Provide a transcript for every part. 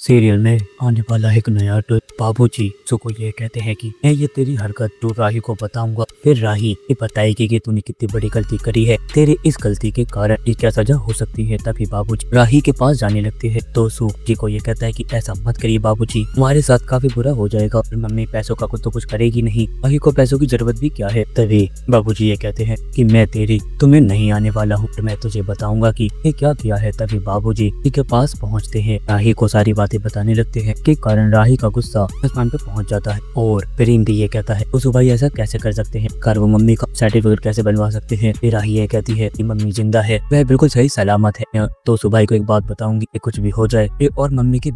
Serial में आने वाला एक नया ट्विस्ट। बाबूजी सुको ये कहते हैं कि मैं ये तेरी हरकत तो राही को बताऊंगा, फिर राही ये बताएगी कि तूने कितनी बड़ी गलती करी है, तेरे इस गलती के कारण ये क्या सजा हो सकती है। तभी बाबूजी राही के पास जाने लगते हैं तो सू जी को ये कहता है कि ऐसा मत करिए बाबूजी, हमारे साथ काफी बुरा हो जाएगा और मम्मी पैसों का तो कुछ करेगी नहीं, राही को पैसों की जरूरत भी क्या है। तभी बाबूजी ये कहते हैं कि मैं तेरी तुम्हें नहीं आने वाला हूँ, मैं तुझे बताऊंगा कि ये क्या किया है। तभी बाबूजी के पास पहुँचते हैं, राही को सारी बातें बताने लगते हैं के कारण राही का गुस्सा आसमान पे पहुंच जाता है और प्रेम भी ये कहता है उसु भाई ऐसा कैसे कर सकते हैं, कर वो मम्मी का सर्टिफिकेट कैसे बनवा सकते हैं। फिर राही ये कहती है कि मम्मी जिंदा है, वह बिल्कुल सही सलामत है। तो सुभाई को एक बात बताऊंगी कि कुछ भी हो जाए ये और मम्मी के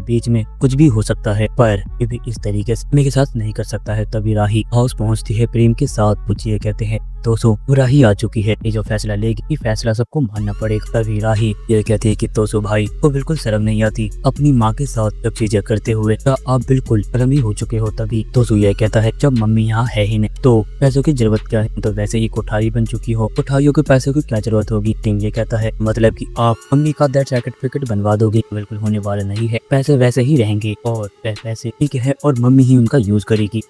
बीच में कुछ भी हो सकता है, पर ये भी इस तरीके से मम्मी के साथ नहीं कर सकता है। तभी राही हाउस पहुंचती है प्रेम के साथ। कुछ ये कहते हैं तोसो राही आ चुकी है, ये जो फैसला लेगी ये फैसला सबको मानना पड़ेगा। तभी राही ये कहती है कि तोसो भाई को बिल्कुल शर्म नहीं आती अपनी माँ के साथ सब चीजें करते हुए, क्या आप बिल्कुल शर्मी हो चुके हो। तभी तोसो ये कहता है जब मम्मी यहाँ है ही नहीं तो पैसों की जरूरत क्या है, तो वैसे ही कोठारी बन चुकी हो, कोठारियों के पैसों की क्या जरूरत होगी। टीम ये कहता है मतलब कि आप मम्मी का डेथ सर्टिफिकेट बनवा दोगे, बिल्कुल होने वाला नहीं है, पैसे वैसे ही रहेंगे और वह पैसे ठीक है और मम्मी ही उनका यूज करेगी।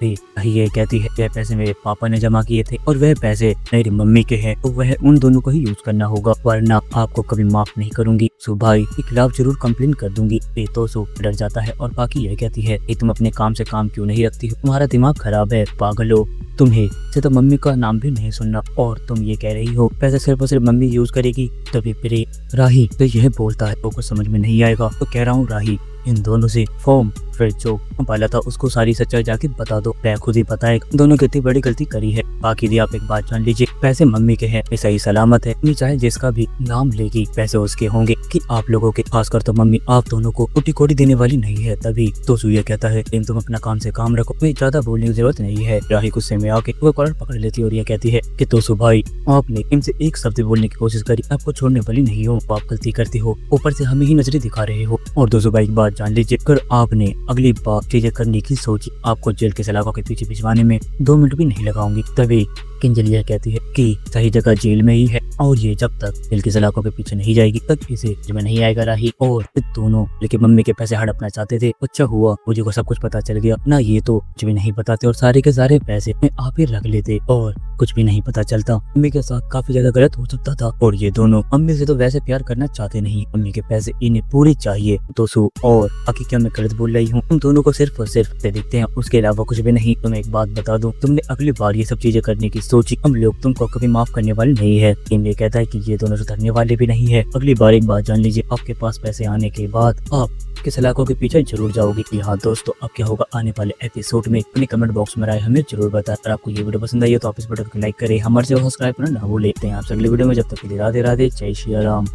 ये कहती है वह पैसे मेरे पापा ने जमा किए थे और वह पैसे मेरी मम्मी के हैं, तो वह उन दोनों को ही यूज करना होगा, वरना आपको कभी माफ नहीं करूंगी, सुभाई के खिलाफ जरूर कंप्लेन कर दूंगी। तो सो डर जाता है और बाकी यह कहती है कि तुम अपने काम से काम क्यों नहीं रखती हो, तुम्हारा दिमाग खराब है, पागल हो, तुम्हें से तो मम्मी का नाम भी नहीं सुनना और तुम ये कह रही हो पैसे सिर्फ और सिर्फ मम्मी यूज करेगी। तभी फिर राही तो यह बोलता है वो कुछ समझ में नहीं आएगा, तो कह रहा हूँ राही इन दोनों से फॉर्म फिर जो पाला था उसको सारी सच्चाई जाके बता दो, मैं खुद ही बताए दोनों कितनी बड़ी गलती करी है। बाकी दी आप एक बात जान लीजिए, पैसे मम्मी के हैं, ये सही सलामत है, नहीं चाहे जिसका भी नाम लेगी पैसे उसके होंगे, कि आप लोगों के खासकर तो मम्मी आप दोनों को कोटी कोटी देने वाली नहीं है। तभी तो सुया कहता है तुम अपना काम से काम रखो, कोई ज्यादा बोलने की जरूरत नहीं है। राही गुस्से में आके वो कॉलर पकड़ लेती है और ये कहती है कि तो सुभाई आपने इनसे एक शब्द बोलने की कोशिश करी, आपको छोड़ने वाली नहीं हो, आप गलती करती हो, ऊपर से हमें ही नजरें दिखा रहे हो। और तो सुभाई एक बात जान लीजिए, अगर आपने अगली बार चीजें करने की सोची आपको जेल के सलाखों के पीछे भिजवाने में 2 मिनट भी नहीं लगाऊंगी। तभी किंजल यह कहती है कि सही जगह जेल में ही है और ये जब तक जेल की सलाखों के पीछे नहीं जाएगी तक इसे समझ में नहीं आएगा। राही और दोनों लेकिन मम्मी के पैसे हड़पना चाहते थे, अच्छा हुआ मुझे को सब कुछ पता चल गया ना, ये तो कुछ भी नहीं बताते और सारे के सारे पैसे में आप ही रख लेते और कुछ भी नहीं पता चलता, मम्मी के साथ काफी ज्यादा गलत हो सकता था। और ये दोनों मम्मी से तो वैसे प्यार करना चाहते नहीं, मम्मी के पैसे इन्हें पूरे चाहिए। तो सो और बाकी क्या मैं गलत बोल रही हूँ, तुम दोनों को सिर्फ और सिर्फ देखते हैं, उसके अलावा कुछ भी नहीं। तुम्हें एक बात बता दूं, तुमने अगली बार ये सब चीजें करने की सोची, हम लोग तुमको कभी माफ करने वाले नहीं है। ये कहता है कि ये दोनों सुधरने वाले भी नहीं है, अगली बार एक बात जान लीजिए, आपके पास पैसे आने के बाद आप के सलाखों के पीछे जरूर जाओगी। हाँ दोस्तों, अब क्या होगा आने वाले एपिसोड में अपने कमेंट बॉक्स में राय हमें जरूर बताएं। अगर आपको ये वीडियो पसंद आई है तो आप इस वीडियो को लाइक करें, हमारे चैनल को सब्सक्राइब करना ना भूलें। हैं आपसे अगली वीडियो में, जब तक के लिए राधे राधे, जय श्री राम।